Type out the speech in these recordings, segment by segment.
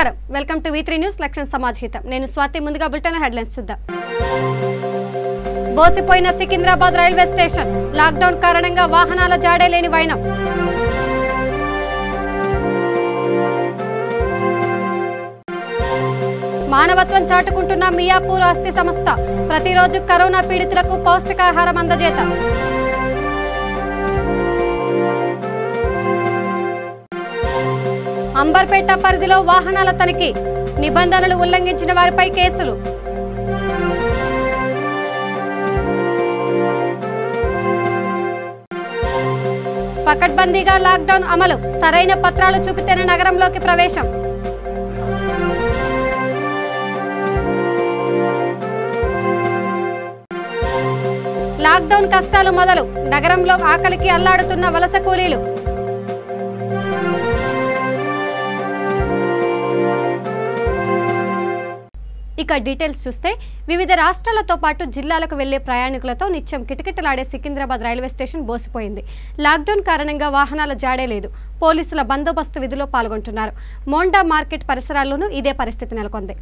నమస్కారం welcome to V3 news లక్ష్యం సమాజ్ హితం నేను స్వాతి ముందుగా బులెటిన్ హెడ్లైన్స్ చూద్దాం బోసిపోయిన Secunderabad railway station lockdown కారణంగా వాహనాల జాడే లేని వైనం మానవత్వం చాటుకుంటున్న మియాపూర్ ఆస్తి సంస్థ ప్రతిరోజు కరోనా పీడితులకు పౌష్టికాహారం అందజేత అంబర్పేట పరిధిలో వాహనాల తనిఖీ నిబంధనలు ఉల్లంఘించిన వారిపై కేసులు పకడ్బందీగా లాక్డౌన్ అమలు సరైన పత్రాలు చూపితేనే నగరంలోకి ప్రవేశం లాక్డౌన్ కష్టాలు మొదలు నగరంలో ఆకలికి అల్లాడుతున్న వలస కూలీలు ఇక డీటెయిల్స్ చూస్తే వివిధ రాష్ట్రాలతో పాటు జిల్లాలకు వెళ్లే ప్రయాణికులతో నిత్యం కిటకిటలాడే సికింద్రాబాద్ రైల్వే స్టేషన్ బోసిపోయింది. లాక్డౌన్ కారణంగా వాహనాల జాడే లేదు. పోలీసుల బందోబస్తు విధిలో పాల్గొంటున్నారు. మోండా మార్కెట్ పరిసరాల్లోనూ ఇదే పరిస్థితి నెలకొంది.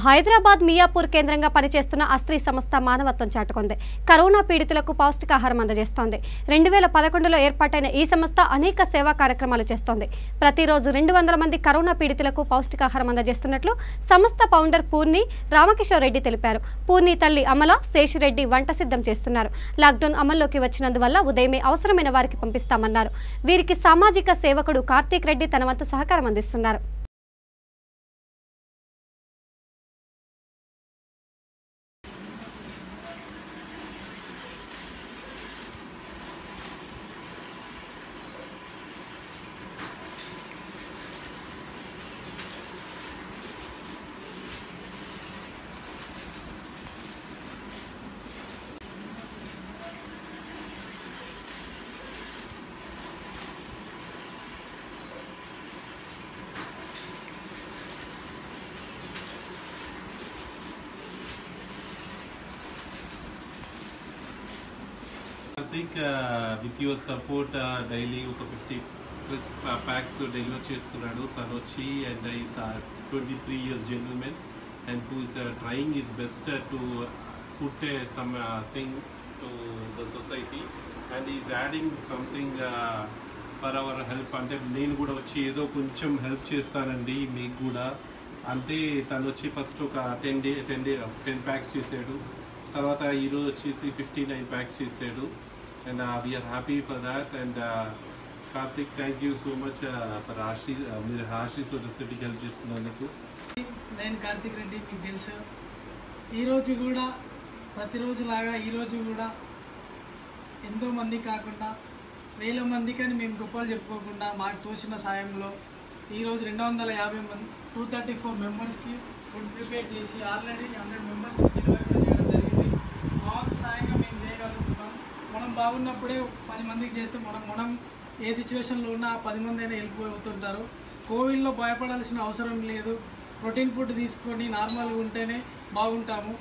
హైదరాబాద్ మియాపూర్ కేంద్రంగా పనిచేస్తున్న అస్త్రీ సంస్థ మానవత్వం చాటుకుంది. కరోనా పీడితులకు పౌష్టికాహారం అందజేస్తోంది. 2011లో ఏర్పాటైన ఈ సంస్థ అనేక సేవా కార్యక్రమాలు చేస్తోంది. ప్రతిరోజు 200 మంది కరోనా పీడితులకు పౌష్టికాహారం అందజేస్తున్నట్లు సంస్థ ఫౌండర్ పూర్ణి రామకిషోర్ రెడ్డి తెలిపారు. పూర్ణి తల్లి అమల శేషిరెడ్డి వంట సిద్ధం చేస్తున్నారు. లాక్డౌన్ అమల్లోకి వచ్చినందువల్ల ఉదయమే అవసరమైన వారికి పంపిస్తామన్నారు. వీరికి సామాజిక సేవకుడు కార్తీక్ రెడ్డి తన వంతు సహకారం అందిస్తున్నారు. I think with your support daily ఒక 50 plus packs deliver చేస్తున్నాడు తను వచ్చి and is 23 years gentleman and who is trying his best to put some thing to the society and he is adding something for our help అంటే నేను కూడా వచ్చి ఏదో కొంచెం హెల్ప్ చేస్తానండి మీకు కూడా అంటే తను వచ్చి ఫస్ట్ ఒక 10 packs చేసాడు తర్వాత ఈరోజు వచ్చేసి 59 packs చేసాడు and we are happy for that and Karthik thank you so much for Ashri Society help చేస్తున్నందుకు. నేను కార్తిక్ రెడ్డి మీకు తెలుసు ఈరోజు కూడా ప్రతిరోజు లాగా ఈరోజు కూడా ఎంతో మంది కాకుండా వేల మంది కానీ మేము గొప్పలు చెప్పుకోకుండా మాకు తోచిన సాయంలో ఈరోజు 250 మంది 234 మెంబర్స్కి ఫుడ్ ప్రిపేర్ చేసి ఆల్రెడీ 100 మెంబర్స్కి డెలివరీ కూడా చేయడం జరిగింది. మాకు సాయంగా మేము చేయగలుగుతున్నాం. మనం బాగున్నప్పుడే 10 మందికి చేస్తే మనం ఏ సిచ్యువేషన్లో ఉన్నా 10 మంది అయినా వెళ్ళిపోతుంటారు. కోవిడ్లో భయపడాల్సిన అవసరం లేదు. ప్రోటీన్ ఫుడ్ తీసుకొని నార్మల్గా ఉంటేనే బాగుంటాము.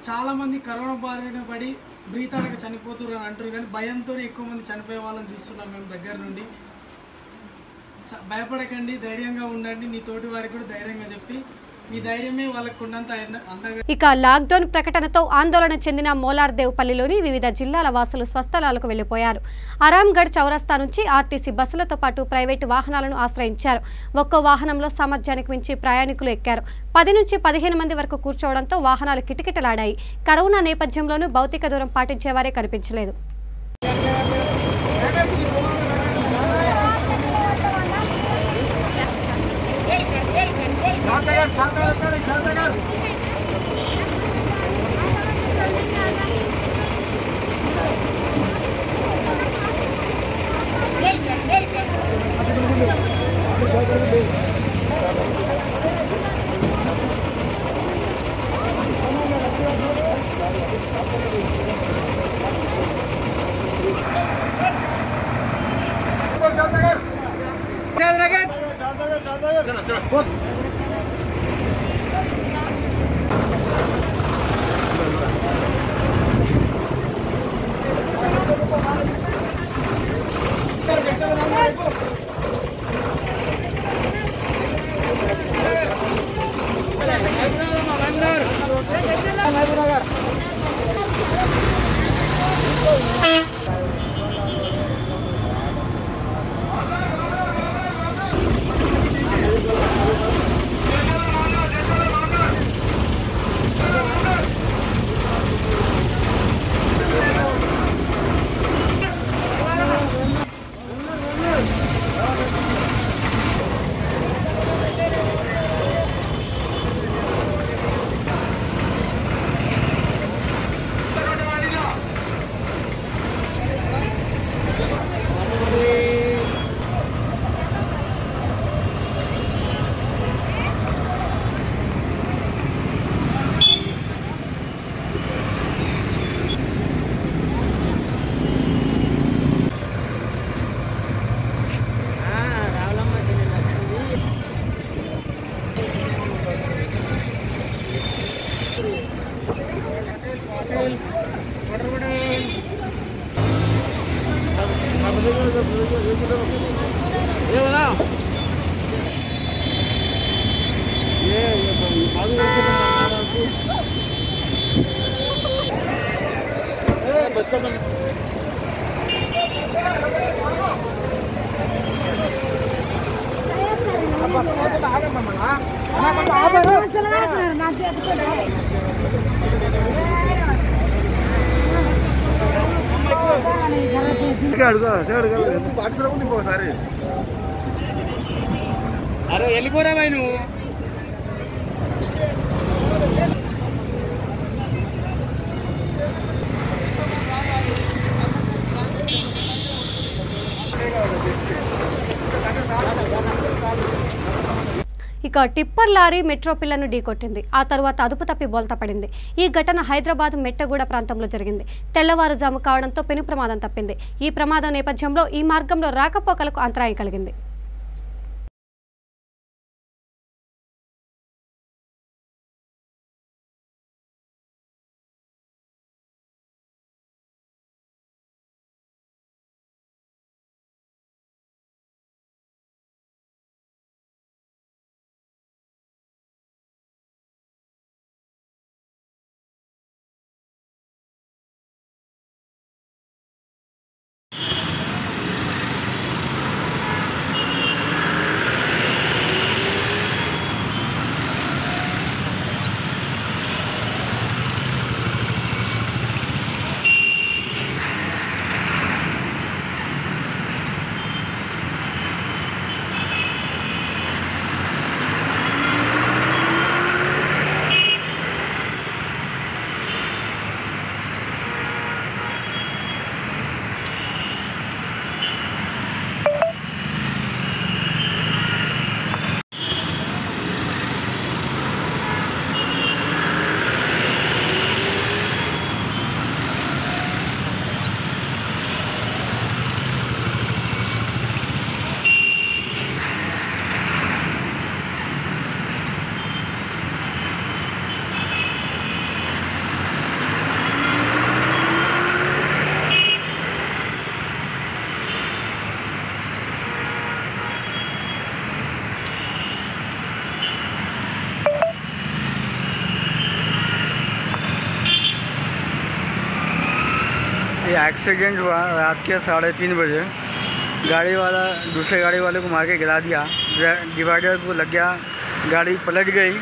చాలామంది కరోనా బారిన పడి బ్రీత్ ఆడక చనిపోతున్నారు అని అంటారు కానీ భయంతో ఎక్కువ మంది చనిపోయే వాళ్ళని చూస్తున్నాం మేము దగ్గర నుండి. భయపడకండి, ధైర్యంగా ఉండండి. నీ తోటి వారికి కూడా ధైర్యంగా చెప్పి మీ ధైర్యమే వాళ్ళకు ఉన్నంత అండగా. ఇక లాక్డౌన్ ప్రకటనతో ఆందోళన చెందిన మోలార్దేవ్పల్లిలోని వివిధ జిల్లాల వాసులు స్వస్థలాలకు వెళ్లిపోయారు. అరాంగఢ్ చౌరస్తా నుంచి ఆర్టీసీ బస్సులతో పాటు ప్రైవేటు వాహనాలను ఆశ్రయించారు. ఒక్కో వాహనంలో సామర్థ్యానికి మించి ప్రయాణికులు ఎక్కారు. 10 నుంచి 15 మంది వరకు కూర్చోవడంతో వాహనాలు కిటకిటలాడాయి. కరోనా నేపథ్యంలోనూ భౌతిక దూరం పాటించేవారే కనిపించలేదు. అరే వెళ్ళిపోరా భయ్ నువ్వు. ఇక టిప్పర్ లారీ మెట్రో పిల్లను ఢీకొట్టింది. ఆ తరువాత అదుపు తప్పి బోల్తా పడింది. ఈ ఘటన హైదరాబాద్ మెట్టగూడ ప్రాంతంలో జరిగింది. తెల్లవారుజాము కావడంతో పెను ప్రమాదం తప్పింది. ఈ ప్రమాదం నేపథ్యంలో ఈ మార్గంలో రాకపోకలకు అంతరాయం కలిగింది. एक्सीडेंट हुआ रात के 3:30 बजे। गाड़ी वाला दूसरे गाड़ी वाले को मार के गिरा दिया, डिवाइडर को लग गया, गाड़ी पलट गई।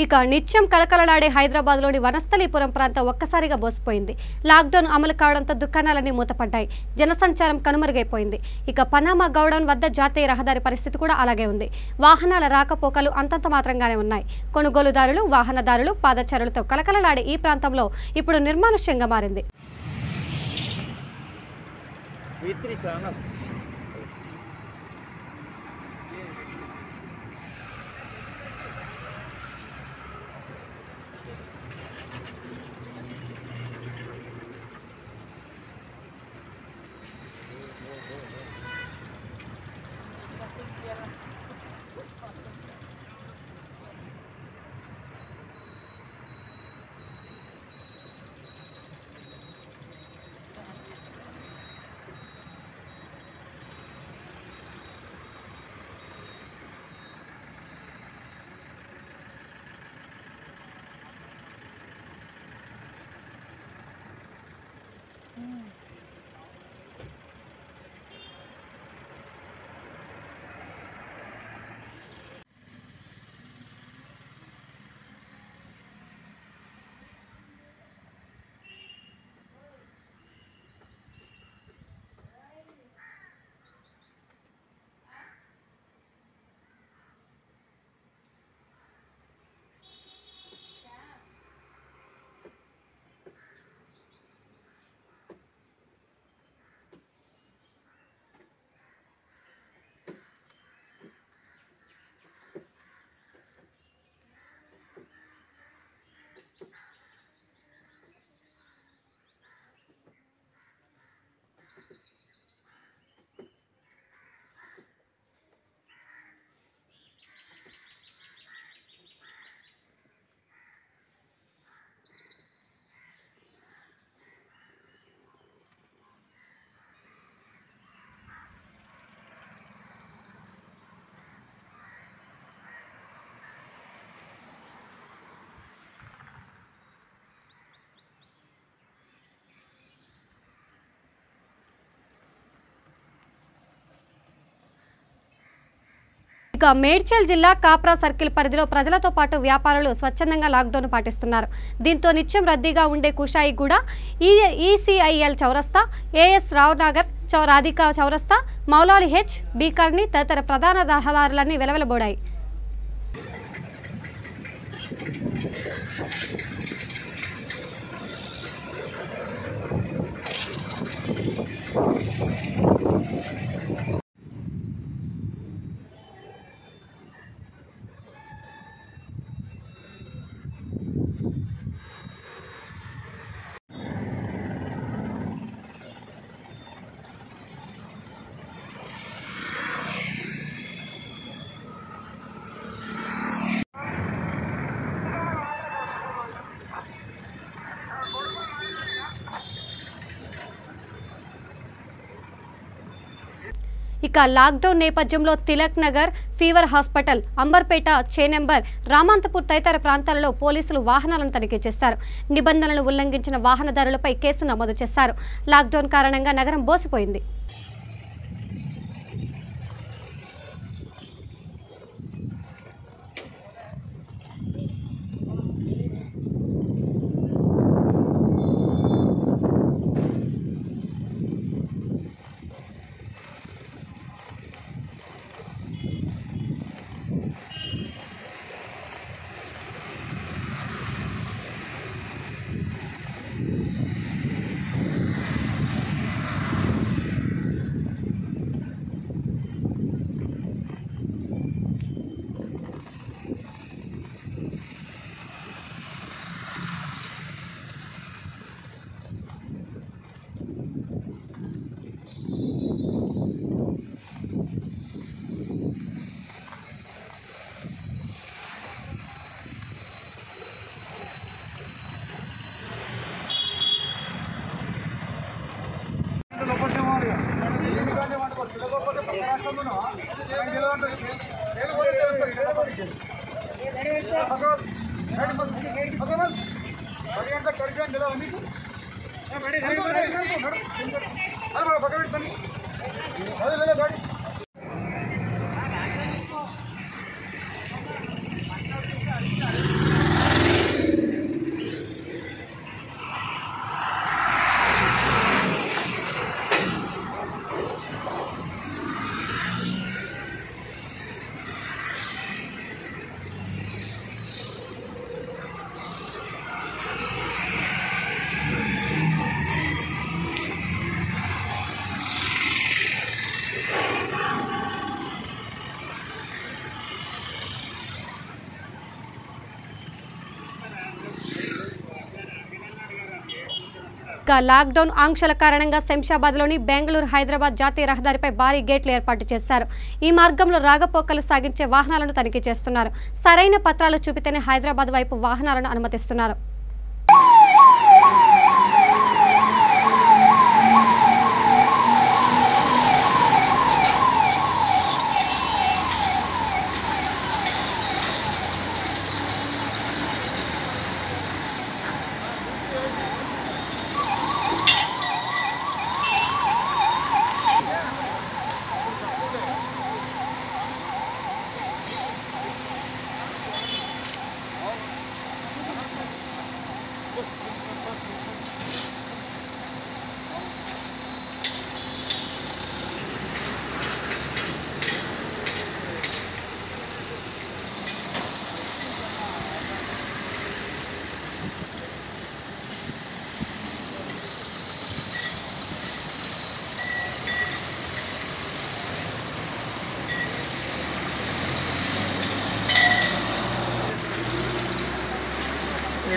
ఇక నిత్యం కలకలలాడే హైదరాబాద్లోని వనస్థలీపురం ప్రాంతం ఒక్కసారిగా బోసిపోయింది. లాక్డౌన్ అమలు కావడంతో దుకాణాలన్నీ మూతపడ్డాయి, జనసంచారం కనుమరుగైపోయింది. ఇక పనామా గౌడౌన్ వద్ద జాతీయ రహదారి పరిస్థితి కూడా అలాగే ఉంది. వాహనాల రాకపోకలు అంతంత మాత్రంగానే ఉన్నాయి. కొనుగోలుదారులు, వాహనదారులు, పాదచారులతో కలకలలాడే ఈ ప్రాంతంలో ఇప్పుడు నిర్మానుష్యంగా మారింది. ఇక మేడ్చల్ జిల్లా కాప్రా సర్కిల్ పరిధిలో ప్రజలతో పాటు వ్యాపారులు స్వచ్ఛందంగా లాక్డౌన్ పాటిస్తున్నారు. దీంతో నిత్యం రద్దీగా ఉండే కుషాయిగూడ, ఈసీఐఎల్ చౌరస్తా, ఏఎస్ రావ్ నగర్, రాధికా చౌరస్తా, మౌలాలి హెచ్, బీ కాలనీ తదితర ప్రధాన రహదారులన్నీ వెలవెలబోడాయి. ఇక లాక్డౌన్ నేపథ్యంలో తిలక్ నగర్, ఫీవర్ హాస్పిటల్, అంబర్పేట, చేనెంబర్, రామంతపూర్ తదితర ప్రాంతాలలో పోలీసులు వాహనాలను తనిఖీ చేశారు. నిబంధనలను ఉల్లంఘించిన వాహనదారులపై కేసు నమోదు చేశారు. లాక్డౌన్ కారణంగా నగరం బోసిపోయింది. లాక్డౌన్ ఆంక్షల కారణంగా శంషాబాద్లోని బెంగళూరు హైదరాబాద్ జాతీయ రహదారిపై భారీ గేట్లు ఏర్పాటు చేశారు. ఈ మార్గంలో రాగపోకలు సాగించే వాహనాలను తనిఖీ చేస్తున్నారు. సరైన పత్రాలు చూపితేనే హైదరాబాద్ వైపు వాహనాలను అనుమతిస్తున్నారు.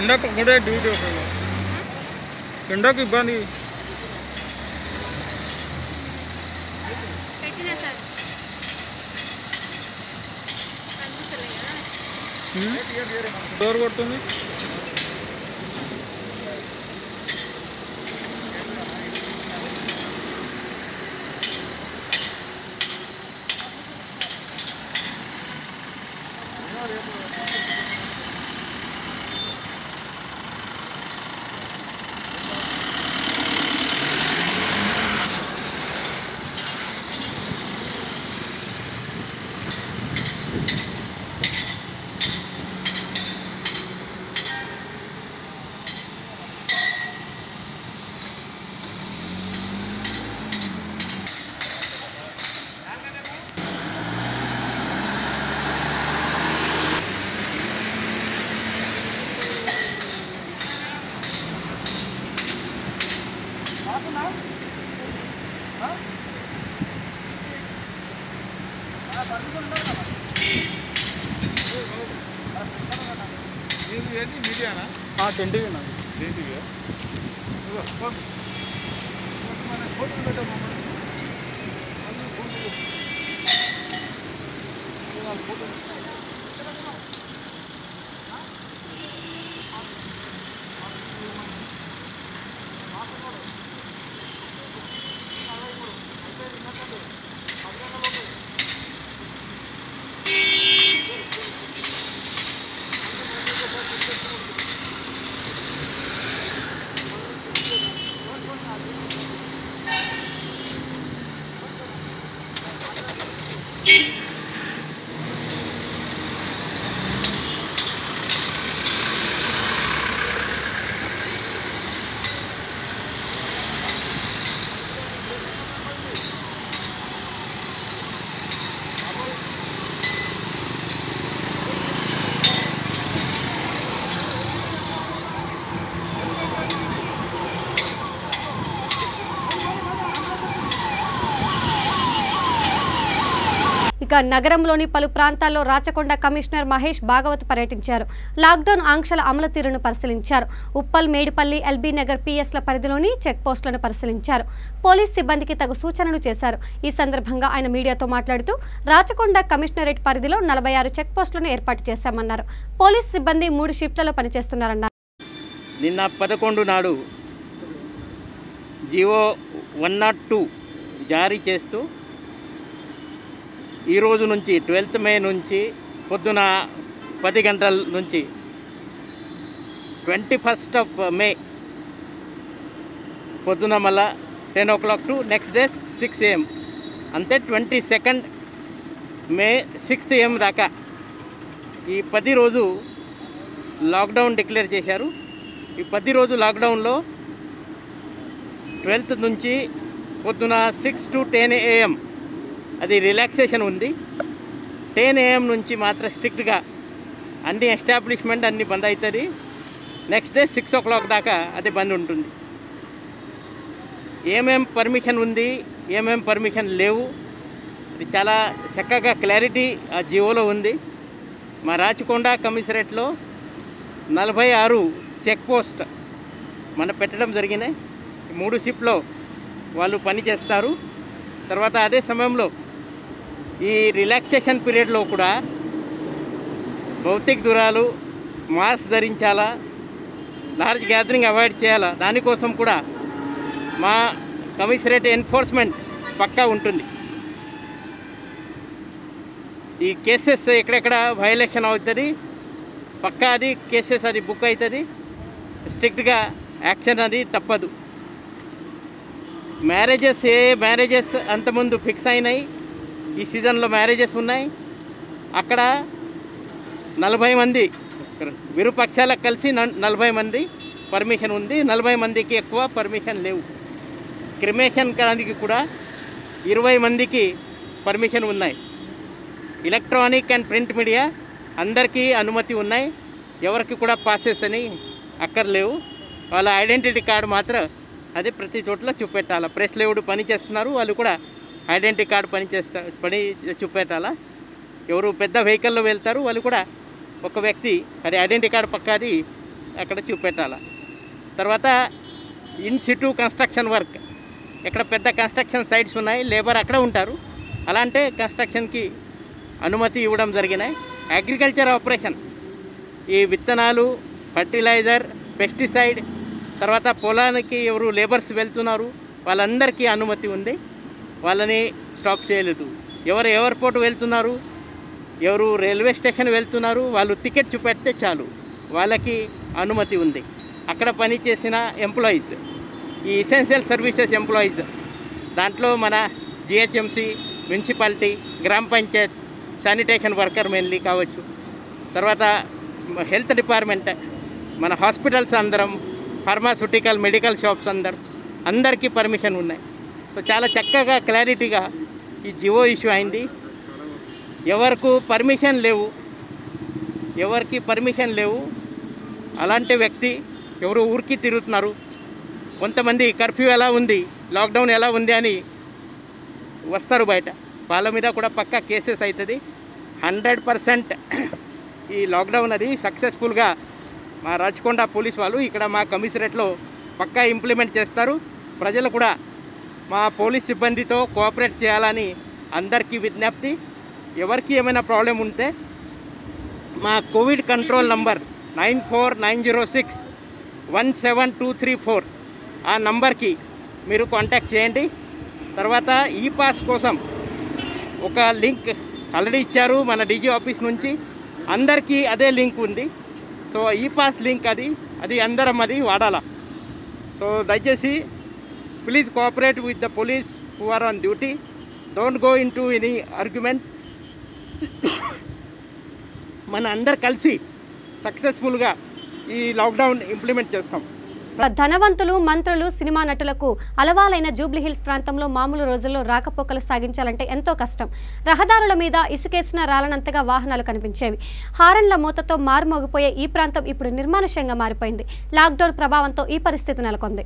ఎండకు కూడా డ్యూటీ వస్తుంది. ఎండకు ఇబ్బంది. డోర్ కొడుతుంది. మీడియానా? టెంటివి ఇక నగరంలోని పలు ప్రాంతాల్లో రాచకొండ కమిషనర్ మహేష్ భాగవత్ పర్యటించారు. లాక్డౌన్ ఆంక్షల అమలు తీరును పరిశీలించారు. ఉప్పల్, మేడిపల్లి, ఎల్బీ నగర్ పిఎస్ల పరిధిలోని చెక్ పోస్టులను పరిశీలించారు. పోలీస్ సిబ్బందికి తగు సూచనలు చేశారు. ఈ సందర్భంగా ఆయన మీడియాతో మాట్లాడుతూ రాచకొండ కమిషనరేట్ పరిధిలో 46 చెక్ పోస్టులను ఏర్పాటు చేశామన్నారు. పోలీస్ సిబ్బంది 3 షిఫ్ట్లలో పనిచేస్తున్నారన్నారు. నిన్న 11 నాడు జీవో 102 జారీ చేస్తూ ఈరోజు నుంచి 12th మే నుంచి పొద్దున 10 గంటల నుంచి 21st మే పొద్దున మళ్ళా 10 o'clock to next day 6 AM. అంతే 22nd మే 6 AM దాకా ఈ 10 రోజు లాక్డౌన్ డిక్లేర్ చేశారు. ఈ 10 రోజు లాక్డౌన్లో 12th నుంచి పొద్దున 6 to 10 AM అది రిలాక్సేషన్ ఉంది. 10 AM నుంచి మాత్రం స్ట్రిక్ట్గా అన్ని ఎస్టాబ్లిష్మెంట్ అన్నీ బంద్ అవుతుంది. నెక్స్ట్ డే 6 o'clock దాకా అది బంద్ ఉంటుంది. ఏమేం పర్మిషన్ ఉంది, ఏమేం పర్మిషన్ లేవు, ఇది చాలా చక్కగా క్లారిటీ ఆ జియోలో ఉంది. మా రాచకొండ కమిషనరేట్లో 46 చెక్ పోస్ట్ మన పెట్టడం జరిగినాయి. 3 షిఫ్ట్లో వాళ్ళు పని చేస్తారు. తర్వాత అదే సమయంలో ఈ రిలాక్సేషన్ పీరియడ్లో కూడా భౌతిక దూరాలు, మాస్క్ ధరించాలా, లార్జ్ గ్యాదరింగ్ అవాయిడ్ చేయాలా, దానికోసం కూడా మా కమిషనరేట్ ఎన్ఫోర్స్మెంట్ పక్కా ఉంటుంది. ఈ కేసెస్ ఎక్కడెక్కడ వయలేషన్ అవుతుంది పక్కా అది కేసెస్ అది బుక్ అవుతుంది. స్ట్రిక్ట్గా యాక్షన్ అది తప్పదు. మ్యారేజెస్ అంతకుముందు ఫిక్స్ అయినాయి. ఈ సీజన్లో మ్యారేజెస్ ఉన్నాయి. అక్కడ 40 మంది విరుపక్షాలకు కలిసి 40 మంది పర్మిషన్ ఉంది. 40 మందికి ఎక్కువ పర్మిషన్ లేవు. క్రిమేషన్ కానికి కూడా 20 మందికి పర్మిషన్ ఉన్నాయి. ఎలక్ట్రానిక్ అండ్ ప్రింట్ మీడియా అందరికీ అనుమతి ఉన్నాయి. ఎవరికి కూడా పాసెస్ అని అక్కర్లేవు. వాళ్ళ ఐడెంటిటీ కార్డు మాత్రం అది ప్రతి చోట్ల చూపెట్టాలి. ప్రెస్ లేవుడు పని చేస్తున్నారు, వాళ్ళు కూడా ఐడెంటిటీ కార్డు పని చూపెట్టాలా. ఎవరు పెద్ద వెహికల్లో వెళ్తారు వాళ్ళు కూడా ఒక వ్యక్తి అది ఐడెంటిటీ కార్డు పక్కాది అక్కడ చూపెట్టాలి. తర్వాత ఇన్ సిటు కన్స్ట్రక్షన్ వర్క్, ఎక్కడ పెద్ద కన్స్ట్రక్షన్ సైట్స్ ఉన్నాయి, లేబర్ అక్కడ ఉంటారు, అలాంటి కన్స్ట్రక్షన్కి అనుమతి ఇవ్వడం జరిగినాయి. అగ్రికల్చర్ ఆపరేషన్, ఈ విత్తనాలు, ఫర్టిలైజర్, పెస్టిసైడ్, తర్వాత పొలానికి ఎవరు లేబర్స్ వెళ్తున్నారు వాళ్ళందరికీ అనుమతి ఉంది. వాళ్ళని స్టాప్ చేయలేదు. ఎవరు ఎయిర్పోర్ట్ వెళ్తున్నారు, ఎవరు రైల్వే స్టేషన్ వెళ్తున్నారు, వాళ్ళు టికెట్ చూపెడితే చాలు, వాళ్ళకి అనుమతి ఉంది. అక్కడ పనిచేసిన ఎంప్లాయీస్, ఈ ఎసెన్షియల్ సర్వీసెస్ ఎంప్లాయీస్, దాంట్లో మన జిహెచ్ఎంసి, మున్సిపాలిటీ, గ్రామ పంచాయత్, శానిటేషన్ వర్కర్ మెయిన్లీ కావచ్చు, తర్వాత హెల్త్ డిపార్ట్మెంట్, మన హాస్పిటల్స్ అందరం, ఫార్మాస్యూటికల్ మెడికల్ షాప్స్ అందరికీ పర్మిషన్ ఉన్నాయి. సో చాలా చక్కగా క్లారిటీగా ఈ జియో ఇష్యూ అయింది. ఎవరికి పర్మిషన్ లేవు అలాంటి వ్యక్తి ఎవరు ఊరికి తిరుగుతున్నారు. కొంతమంది కర్ఫ్యూ ఎలా ఉంది, లాక్డౌన్ ఎలా ఉంది అని వస్తారు బయట, వాళ్ళ మీద కూడా పక్కా కేసెస్ అవుతుంది. 100% ఈ లాక్డౌన్ అది సక్సెస్ఫుల్గా మా రాచకొండ పోలీస్ వాళ్ళు ఇక్కడ మా కమిషనరేట్లో పక్కా ఇంప్లిమెంట్ చేస్తారు. ప్రజలు కూడా మా పోలీస్ సిబ్బందితో కోఆపరేట్ చేయాలని అందరికీ విజ్ఞప్తి. ఎవరికి ఏమైనా ప్రాబ్లం ఉంటే మా కోవిడ్ కంట్రోల్ నంబర్ 9490617234 ఆ నంబర్కి మీరు కాంటాక్ట్ చేయండి. తర్వాత ఈ పాస్ కోసం ఒక లింక్ ఆల్రెడీ ఇచ్చారు మన డీజీ ఆఫీస్ నుంచి, అందరికీ అదే లింక్ ఉంది. సో ఈ పాస్ లింక్ అది అందరం అది వాడాలా. సో దయచేసి please cooperate with the police who are on duty. Don't go into any argument. మన అందరు కలిసి సక్సెస్ఫుల్గా ఈ లాక్డౌన్ ఇంప్లిమెంట్ చేస్తాం. ధనవంతులు, మంత్రులు, సినిమా నటులకు అలవాలైన జూబ్లీహిల్స్ ప్రాంతంలో మామూలు రోజుల్లో రాకపోకలు సాగించాలంటే ఎంతో కష్టం. రహదారుల మీద ఇసుకేసిన రాలనంతగా వాహనాలు కనిపించేవి. హారన్ల మూతతో మారుమోగిపోయే ఈ ప్రాంతం ఇప్పుడు నిర్మానుష్యంగా మారిపోయింది. లాక్డౌన్ ప్రభావంతో ఈ పరిస్థితి నెలకొంది.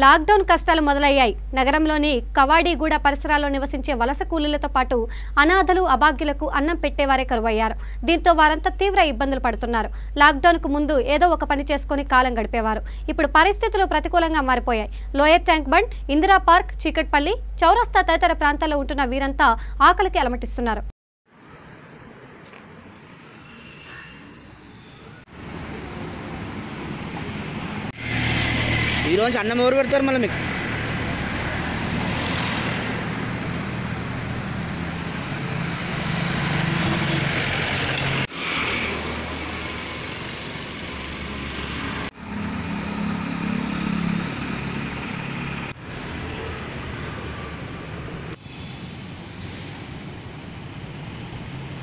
లాక్డౌన్ కష్టాలు మొదలయ్యాయి. నగరంలోని కవాడిగూడ పరిసరాల్లో నివసించే వలస కూలీలతో పాటు అనాథలు, అభాగ్యులకు అన్నం పెట్టేవారే కరువయ్యారు. దీంతో వారంతా తీవ్ర ఇబ్బందులు పడుతున్నారు. లాక్డౌన్కు ముందు ఏదో ఒక పని చేసుకుని కాలం గడిపేవారు. ఇప్పుడు పరిస్థితులు ప్రతికూలంగా మారిపోయాయి. Lower tank bund, Indira park, Chikkadpally, చౌరస్తా తదితర ప్రాంతాల్లో ఉంటున్న వీరంతా ఆకలికి అలమటిస్తున్నారు. ఈరోజు అన్నం ఎవరు పెడతారు మళ్ళీ మీకు?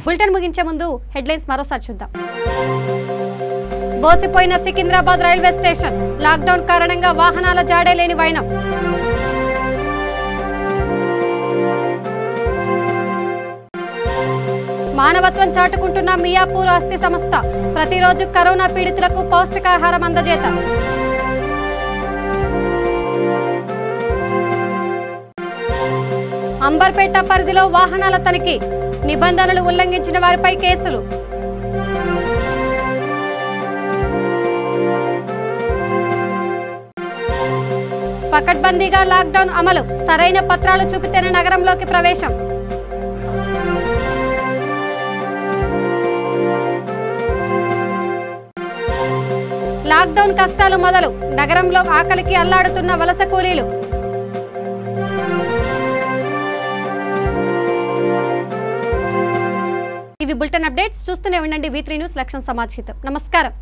బులెటిన్ ముగించే ముందు హెడ్లైన్స్ మరోసారి చూద్దాం. బోసిపోయిన సికింద్రాబాద్ రైల్వే స్టేషన్, లాక్డౌన్ కారణంగా వాహనాల జాడే లేని వైనం. మానవత్వం చాటుకుంటున్న మియాపూర్ ఆస్తి సంస్థ, ప్రతిరోజు కరోనా పీడితులకు పౌష్టికాహారం అందజేత. అంబర్పేట పరిధిలో వాహనాల తనిఖీ, నిబంధనలు ఉల్లంఘించిన వారిపై కేసులు. పకడ్బందీగా లాక్డౌన్ అమలు, సరైన పత్రాలు చూపితేనే నగరంలోకి ప్రవేశం. లాక్డౌన్ కష్టాలు మొదలు, నగరంలో ఆకలికి అల్లాడుతున్న వలస కూలీలు. ఇవి బులెటిన్ అప్డేట్స్. చూస్తూనే ఉండండి V3 న్యూస్. లక్ష్యం సమాచారం. నమస్కారం.